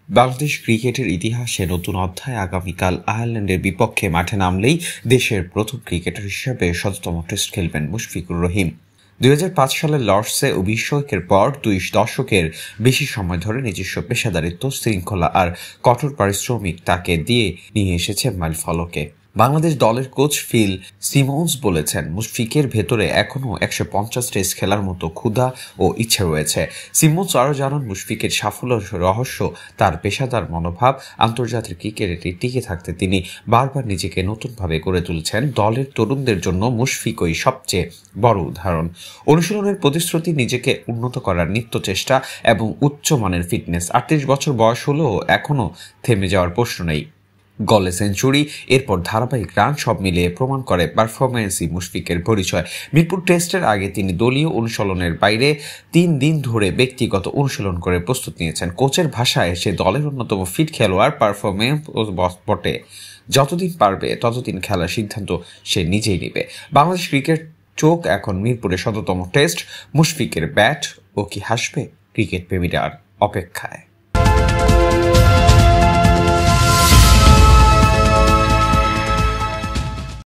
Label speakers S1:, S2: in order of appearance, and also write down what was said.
S1: বাংলাদেশ ক্রিকেটের ইতিহাসে নতুন অধ্যায় আগামীকাল আয়ারল্যান্ডের বিপক্ষে মাঠে নামলেই দেশের প্রথম ক্রিকেটার হিসেবে ১৭তম টেস্ট খেলবেন মুশফিকুর রহিম। ২০০৫ সালের লর্ডসে অভিষেকের পর ২ দশকের বেশি সময় ধরে নিজস্ব পেশাদারিত্ব, শৃঙ্খলা আর কঠোর পারিশ্রমিক তাকে দিয়ে নিয়ে এসেছে মাইলফলকে। বাংলাদেশ দলের কোচ ফিল সিমন্স বলেছেন, মুশফিকের ভেতরে এখনও ১৫০ টেস্ট খেলার মতো ক্ষুধা ও ইচ্ছে রয়েছে। সিমন্স আরও জানান, মুশফিকের সাফল্যের রহস্য তার পেশাদার মনোভাব। আন্তর্জাতিক ক্রিকেটে টিকে থাকতে তিনি বারবার নিজেকে নতুনভাবে গড়ে তুলছেন। দলের তরুণদের জন্য মুশফিকই সবচেয়ে বড় উদাহরণ। অনুশীলনের প্রতিশ্রুতি, নিজেকে উন্নত করার নিত্য চেষ্টা এবং উচ্চমানের ফিটনেস। ৩৮ বছর বয়স হলেও এখনও থেমে যাওয়ার প্রশ্ন নেই। গলে সেঞ্চুরি, এরপর ধারাবাহিক রান, সব মিলিয়ে প্রমাণ করে পারফরম্যান্সই মুশফিকের পরিচয়। মিরপুর টেস্টের আগে তিনি দলীয় অনুশীলনের বাইরে ৩ দিন ধরে ব্যক্তিগত অনুশীলন করে প্রস্তুতি নিয়েছেন। কোচের ভাষায় সে দলের অন্যতম ফিট খেলোয়াড়। পারফরম্যান্স বটে, যতদিন পারবে ততদিন খেলার সিদ্ধান্ত সে নিজেই নেবে। বাংলাদেশ ক্রিকেট চোখ এখন মিরপুরে ১৭তম টেস্ট। মুশফিকের ব্যাট ও কি হাসবে? ক্রিকেট প্রেমীরা অপেক্ষায়।